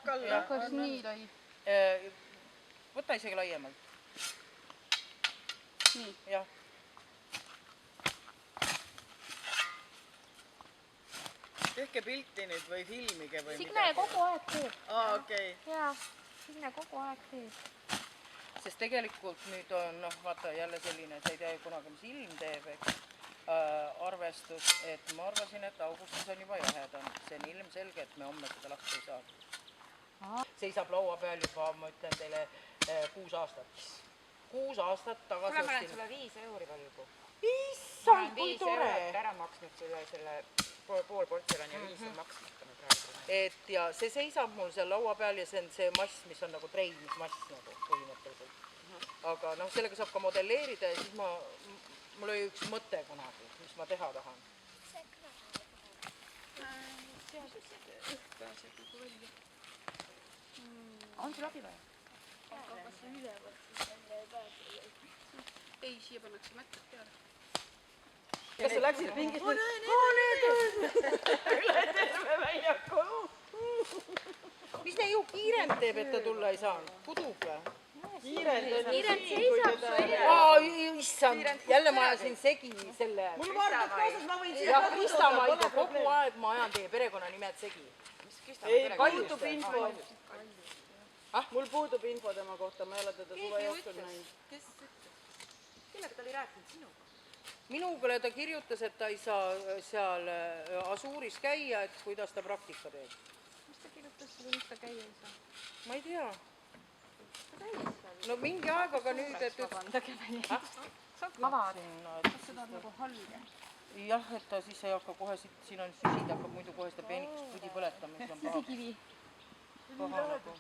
Kalle. Kas nii lai? Võta isegi laiemalt. Nii. Jah. Tehke pilti nüüd või filmige või Signe kogu aeg teeb. Okei. Jaa, Signe kogu aeg teeb. Sest tegelikult nüüd on, vaata jälle selline, sa ei tea ju kunagi, mis ilm teeb, eks. Arvestus, et ma arvasin, et augustis on juba jahedam. See on ilmselge, et me homme seda lahti ei saa. Seisab laua peal juba, ma ütlen teile, 6 aastat. 6 aastat tagasi. Kuule, ma olen sulle 5 euri valgu. Issand, kui tore! Ma olen 5 eurot ära maksnud sulle selle pool portselani ja 5 on maksmata praegu. Et ja see seisab mul seal laua peal ja see on see mass, mis on nagu treidmismass nagu põhimõtteliselt. Aga sellega saab ka modelleerida ja siis mul oli üks mõte kunagi, mis ma teha tahan. On sul abi vaja? Aga kas see üleval siis on ei pääse? Ei, siia pannakse mättad peale. Kas sa läksid pingist? Üle terve väljaku. Mis ne ju kiirend teeb, et ta tulla ei saanud? Pudub või? Kiirend seisab su Issand, jälle ma ajasin segi selle. Mul vaardad kaasas, ma võin siia Ja Kristamaiga kogu aeg ma ajan teie perekonnanimed segi. Ei, puudub info. Mul puudub info tema kohta, ma ei ole teda suve jooksul näinud. Kellega ta oli rääkinud sinuga? Minugale ta kirjutas, et ta ei saa seal Asuuris käia, et kuidas ta praktika teeb. Mis ta kirjutas sulle, mis ta käia ei saa? Ma ei tea. No mingi aeg, aga nüüd, et... Vabandage välja. Kas seda on nagu halge? Jah, et ta siis ei hakka kohe, siin on süsid, hakkab muidu kohe seda peenikest pudi põletama, mis on paha. Sikivi. Paha nagu.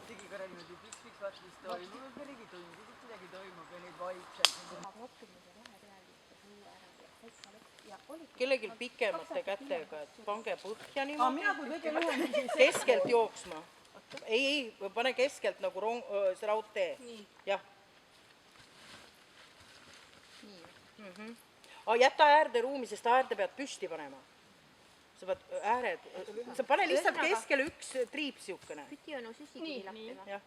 Digikarel nüüd ju piks vaat, mis toimub, mõnegi tundis, et midagi toimub ja nüüd vaikselt. Kellegil pikemate kätega, et pange põhja niimoodi. Mina kui kõige lühem. Keskelt jooksma. Ei, pane keskelt nagu see raudtee. Jah. Jäta äärde ruumi, sest äärde pead püsti panema. Sa pead ääred, sa pane lihtsalt keskele üks triip siukene. Pütionu süsikivi lappima.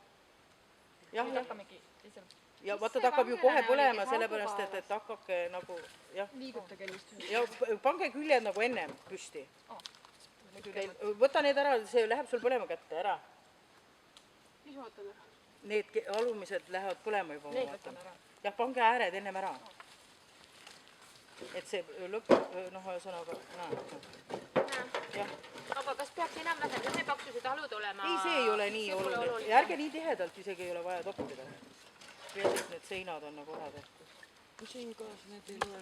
Ja vaata, ta hakkab ju kohe põlema, sellepärast, et hakkake nagu, jah. Liigutage ennast. Ja pange küljed nagu ennem püsti. Võta need ära, see läheb sul põlema kätte ära. Mis ma võtan ära? Need alumised lähevad põlema juba. Need võtan ära. Jah, pange ääred ennem ära. Et see lõpeb, ühesõnaga, Aga kas peaks enam-vähem ühe paksused alud olema? Ei, see ei ole nii oluline. Ja ärge nii tihedalt isegi ei ole vaja toppida. Peaasi, et need seinad on nagu ära tehtud. Siin kaas need ei loe.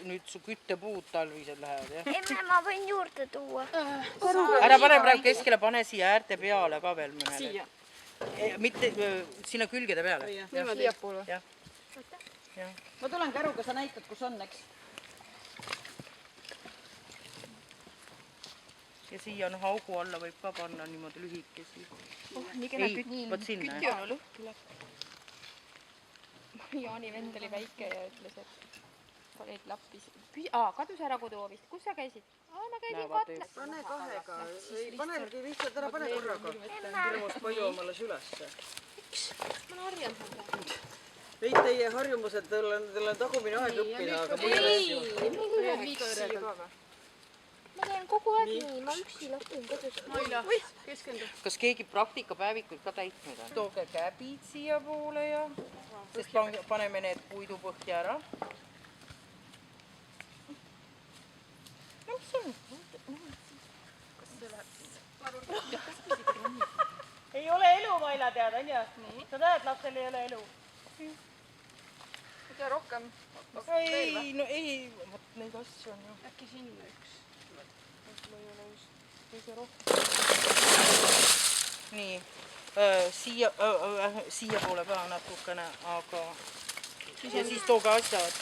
Nüüd su küttepuud talvised lähevad, jah? Emme, ma võin juurde tuua. Ära pane praegu keskele, pane siia äärte peale ka veel mõnele. Siia. Mitte sinna külgede peale. Siiapoole. Jah. Ma tulen käruga, sa näitad, kus on, eks? Ja siia augu alla võib ka panna niimoodi lühikesi. Nii kena sinna, kütjonu lõhki läks. Jaani vend oli väike ja ütles, et olid lappis. Kadus ära koduhoovist. Kus sa käisid? Ma käisin Kotla. Pane kahega. Panegi lihtsalt ära, pane korraga. Hirmus palju omale sülesse. Ma narjan seda. Veid teie harjumused, teil on tagumine aeg õppida, aga mul ei ole. Ma teen kogu aeg nii, ma üksi lahtin kodus. Maila, keskendu. Kas keegi praktikapäevikuid ka täitnud on? Tooge käbid siia poole ja sest paneme need puidu põhja ära. No mis on? Ei ole elu, Maila tead, on ju? Sa tead, lapsel ei ole elu. Mida rohkem? Ei, no ei, neid asju on ju. Äkki sinna üks. Nii, siia poole ka natukene, aga ja siis tooge asjad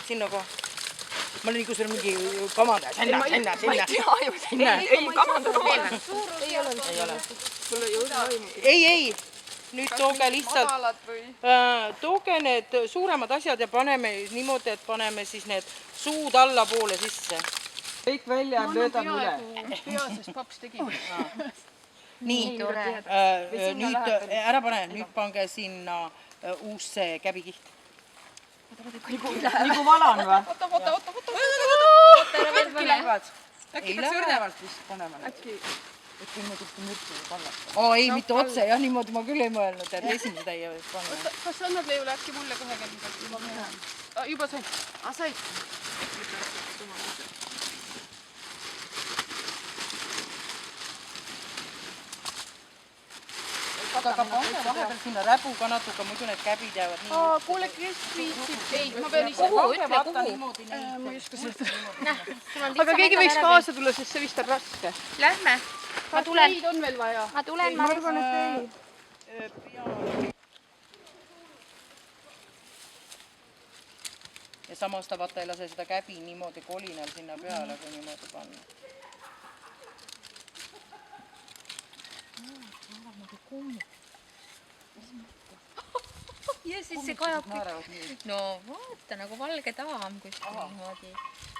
sinna ka. Ma olen nagu seal mingi kamanda, sinna. Ei, kamandada veel. Ei ole. Ei, nüüd tooge lihtsalt, tooge need suuremad asjad ja paneme niimoodi, et paneme siis need suud allapoole sisse. kõik välja ja löödame üle. pea, sest paps tegi. nii, nüüd ära pane, nüüd pange sinna uus see käbikiht. Nagu valan või? äkki lähevad? Äkki peaks õrnevalt vist panema? Oo, ei, mitte otse, jah, niimoodi ma küll ei mõelnud, et esimese täie võib panna. Kas annad Leivule äkki mulle kohe käbikalt juba minna? Juba sain. Said? aga pange vahepeal sinna räbuga natuke, muidu need käbid jäävad nii. Kuule, kes viitsib? Ei, ma pean ise. Kuhu? Ütle kuhu. Ma ei oska seda. Aga keegi võiks kaasa tulla, sest see vist on raske. Lähme. Ma tulen. Neid on veel vaja. Ma tulen, ma arvan, et ei. Ja samas ta vaata ei lase seda käbi niimoodi kolinal sinna peale, kui niimoodi panna. Ja siis see kajab kõik. No vaata, nagu valge daam kuskil niimoodi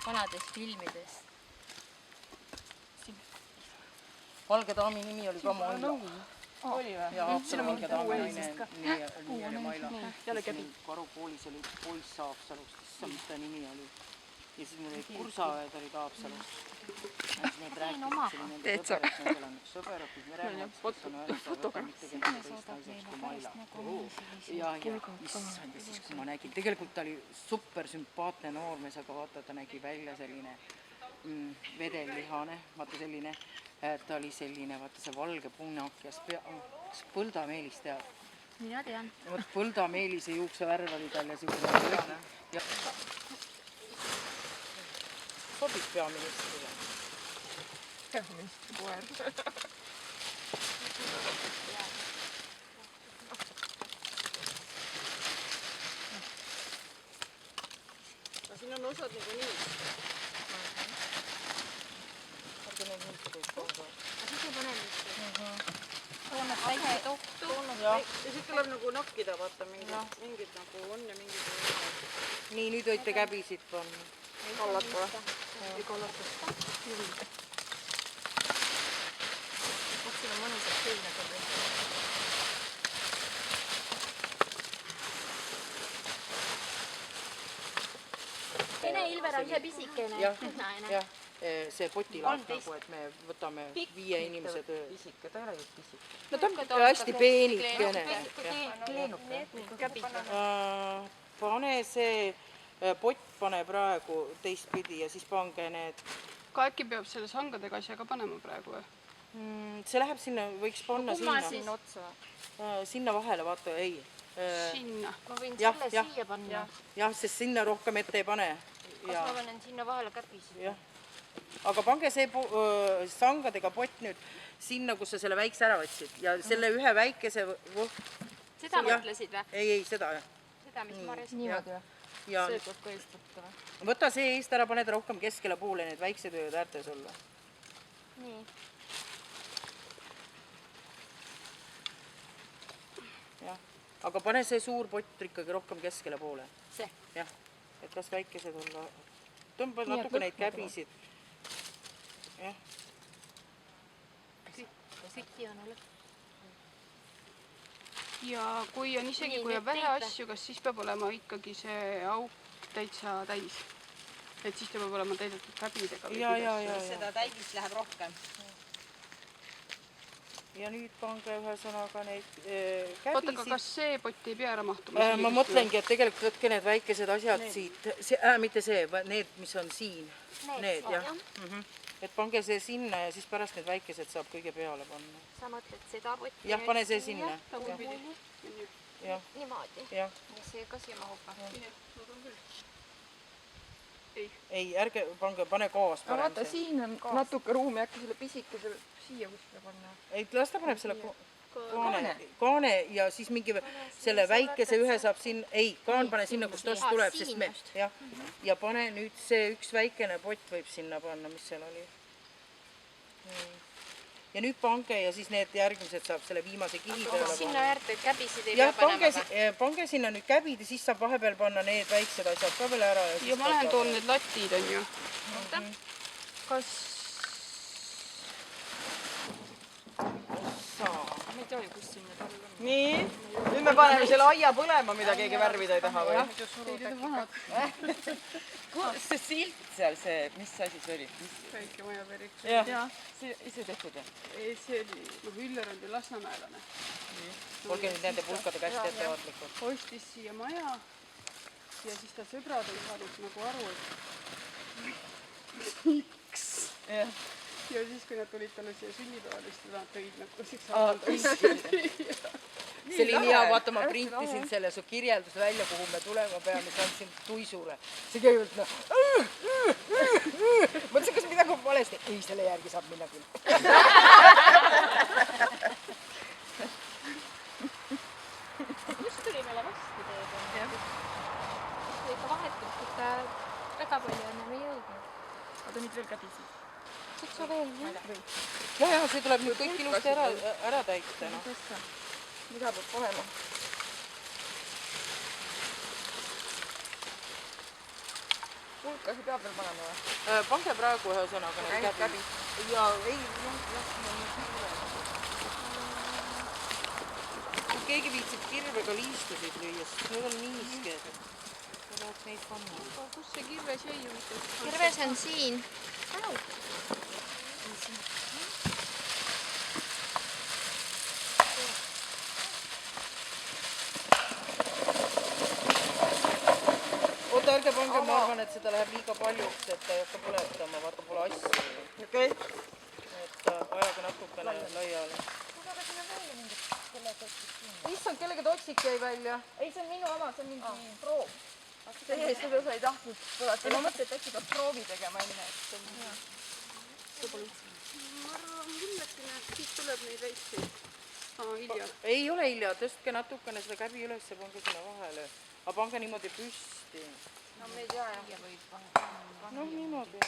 vanades filmides. Valge daami nimi oli ka Maila. Oli või? Ja Haapsalu valge daami naine nimi oli Maila. Karukoolis oli poiss Haapsalust, issand, mis ta nimi oli. Ja siis mul olid kursaajad olid Haapsalust. Ja siis need rääkisid, see oli nende sõber, et nendel on üks sõber, õpib meremeheks, kes on öelnud, et võta mitte kedagi teist naiseks kui Maila. Ja issand, ja siis kui ma nägin, tegelikult ta oli super sümpaatne noormees, aga vaata, ta nägi välja selline vedellihane, vaata selline, ta oli selline, vaata see valge punakjas pea, kas Põlda Meelis tead? Mina tean. Põlda Meelise juuksevärv oli tal ja siuke sobib peaministrile. Peaministri koer. Siin on osad nagu nii. Toonad väike tohtu. Ja siis tuleb nagu nakkida, vaata, mingid nagu on ja mingid ei ole. Nii, nüüd võite käbisid panna. Kallata või? Ei kallata. Siin on mõnusad seinad. Ene Ilver on see pisikene. Jah, see potilaat nagu, et me võtame 5 inimese töö. Pisike, ta ei ole just pisike. No ta on hästi peenikene. Pane see pott pane praegu teistpidi ja siis pange need. Ka äkki peab selle sangadega asja ka panema praegu või? See läheb sinna, võiks panna sinna. Sinna vahele, vaata, ei. Sinna. Ma võin selle siia panna. Jah, sest sinna rohkem ette ei pane. Kas ma panen sinna vahele käbisid? Jah. Aga pange see sangadega pott nüüd sinna, kus sa selle väikse ära võtsid ja selle ühe väikese Seda mõtlesid või? Ei, seda. Seda, mis ma arvasin. Niimoodi või? See tuleb ka eest võtta või? Võta see eest ära, paned rohkem keskele poole, need väiksed võivad äärtes olla. Nii. Jah. Aga pane see suur pott ikkagi rohkem keskele poole. See? Jah. Et kas väikesed olla. Tõmba natuke neid käbisid. Jah. Süti on lõpp. Ja kui on isegi, kui on vähe asju, kas siis peab olema ikkagi see auk täitsa täis? Et siis ta peab olema täidetud käbidega? Ja. Seda täis läheb rohkem. Ja nüüd pange ühesõnaga neid käbisid. Oota, aga kas see pott ei pea ära mahtuma? Ma mõtlengi, et tegelikult võtke need väikesed asjad siit. Mitte see, need, mis on siin. Need, jah. Et pange see sinna ja siis pärast need väikesed saab kõige peale panna. Sa mõtled seda potti? Jah, pane see sinna. Niimoodi. Jah. See ka siia mahub. Ei, ärge pane kaas parem. Vaata, siin on natuke ruumi, äkki selle pisikese siia kuskile panna. Ei, las ta paneb selle kaane ja siis mingi selle väikese ühe saab siin, ei, kaan pane sinna, kus tost tuleb, sest me, jah. Ja pane nüüd see üks väikene pott võib sinna panna, mis seal oli. Ja nüüd pange ja siis need järgmised saab selle viimase kihi peale panna. Sinna äärde käbisid ei jah, pea panema. Pange sinna nüüd käbid ja siis saab vahepeal panna need väiksed asjad ka veel ära. Ja ma lähen toon need latid, on ju. kas ma ei tea ju, kus siin need all on. nii, nüüd me paneme selle aia põlema, mida keegi värvida ei taha või? see silt seal, see, mis asi see oli? väike majapärik? jah, see ise tehtud või? ei, see oli, Üller on ju lasnamäelane. olge nüüd nende pulkadega hästi ettevaatlikud. Ostis siia maja ja siis ta sõbrad ei saanud nagu aru, et miks. Ja siis, kui nad tulid talle siia sünnipäevale, siis nad tõid nagu siukse avalduse. See oli nii hea, vaata ma printisin selle su kirjelduse välja, kuhu me tulema peame, siis andsin tuisule. See käivalt mõtlesin, kas midagi on valesti. Ei, selle järgi saab minna küll. Just tuli meile vastu teed. See ikka vahetult ikka väga palju on enam ei jõudnud. Oota, nüüd veel kädisid. Kutsu veel, jah? Ja, see tuleb nüüd kõik ilusti ära täita. mida peab panema? Pulkasi peab veel panema või? Pange praegu ühesõnaga need käbi. Ja ei, kui keegi viitsib kirvega liistusid lüüa, siis need on niisked. Tahaks neid panna. Kus see kirves jäi huvitav? Kirves on siin. Oota, ärge pange, ma arvan, et seda läheb liiga paljuks, et ta ei hakka põletama, vaata pole asju. Okei. Et ajaga natukene laiali. Issand, kellegi otsik jäi välja. Ei, see on minu oma, see on mingi proov. Seda sa ei tahtnud põletada. Ma mõtlen, et äkki peab proovi tegema enne. Ma arvan küll, et siis tuleb neid väikseid. Hilja. Ei ole hilja, tõstke natukene seda käbi üles ja pange sinna vahele. Aga pange niimoodi püsti. No me ei tea jah. Noh, niimoodi.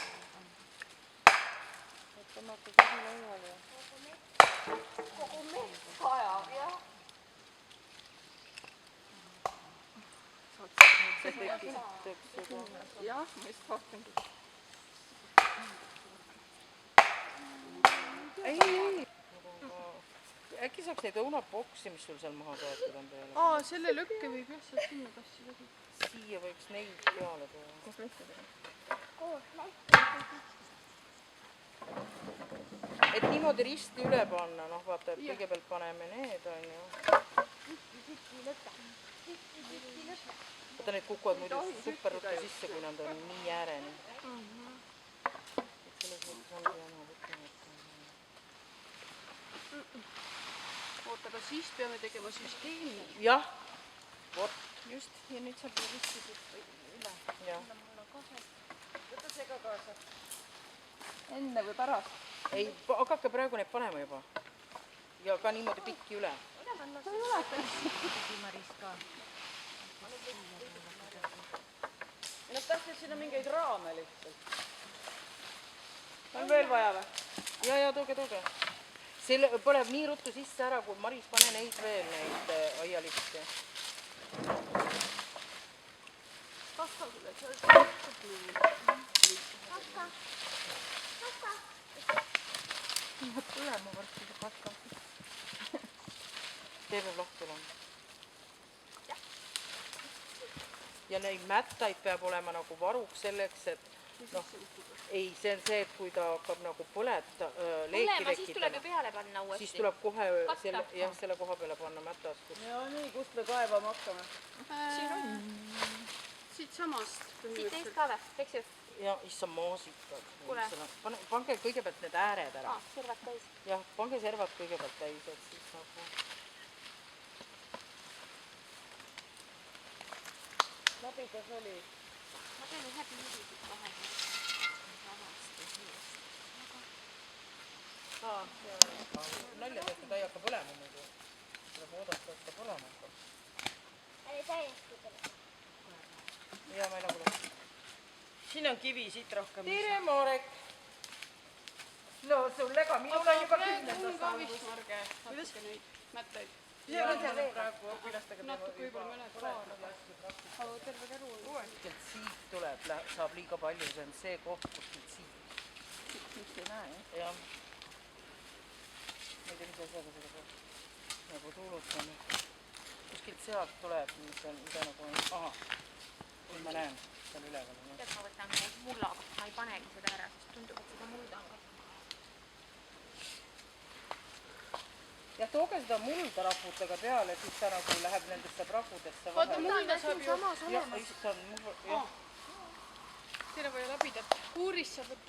Tõmmake käbi laiali. Kogu mehk ajab, jah. See tekitaks seda. Jah, ma just vaatangi. Ei. Äkki saaks neid õunaboksi, mis sul seal maha saetud on peale? Selle lõkke võib jah sealt sinna kassi läbi. Siia võiks neid peale peale. Kus lehtedega? Et niimoodi risti üle panna, noh vaata, et kõigepealt paneme need, on ju. Vaata, need kukuvad muidu superruttu sisse, kui nad on nii ääreni. Et selles mõttes ongi jama võtma. Oota, aga siis peame tegema süsteemi. Jah, vot. Just, ja nüüd saab ju ristisid üle. Jah. Võta see ka kaasa. Enne või pärast? Ei, hakake praegu need panema juba. Ja ka niimoodi pikki üle. Nad tahtsid sinna mingeid raame lihtsalt. On veel vaja või? Ja, tooge. See põleb nii ruttu sisse ära, kui Maris pane neid veel, neid aialiste. Tulema varsti see katka. Teeme lahti olema. Ja neid mättaid peab olema nagu varuks selleks, et noh, ei, see on see, et kui ta hakkab nagu leeki Põlema, siis tuleb ju lekitama, peale panna uuesti. siis tuleb kohe Katta. selle koha peale panna mätast. Ja nii, kust me kaevama hakkame? Siit samast. Siit teist ka või, eks ju? Ja issand maasikad. Kuule. Pange kõigepealt need ääred ära. Servad täis. Jah, pange servad kõigepealt täis, et siis nagu... Läbikas oli. Ma teen ühe piiri siit vahepeal. Nalja teete, ta ei hakka põlema muidu. Tuleb oodata, et ta põlema hakkab. Ja ma ei nagu lähe. Siin on kivi, siit rohkem. Tere, Marek! No sulle ka, minul on juba kümnendast ka vist, Marge, natuke neid mättaid. praegu õpilastega Natuke võib-olla mõned paar, aga terve käru on. siit tuleb, saab liiga palju, see on see koht, kus nüüd siit. ei näe jah. jah. ma ei tea, mis asjaga seda peab nagu tuulutama. Kuskilt sealt tuleb, mida nagu on, ahah, nüüd ma näen, seal üleval on. tead, ma võtan koos mullaga, ma ei panegi seda ära, sest tundub, et seda mulda on ka. jah, tooge seda mulda raputage peale, siis ta nagu läheb nendesse pragudesse vaata, vahele. mulda saab ju, jah, issand, jah. siin on vaja labidat. puurist saab võtta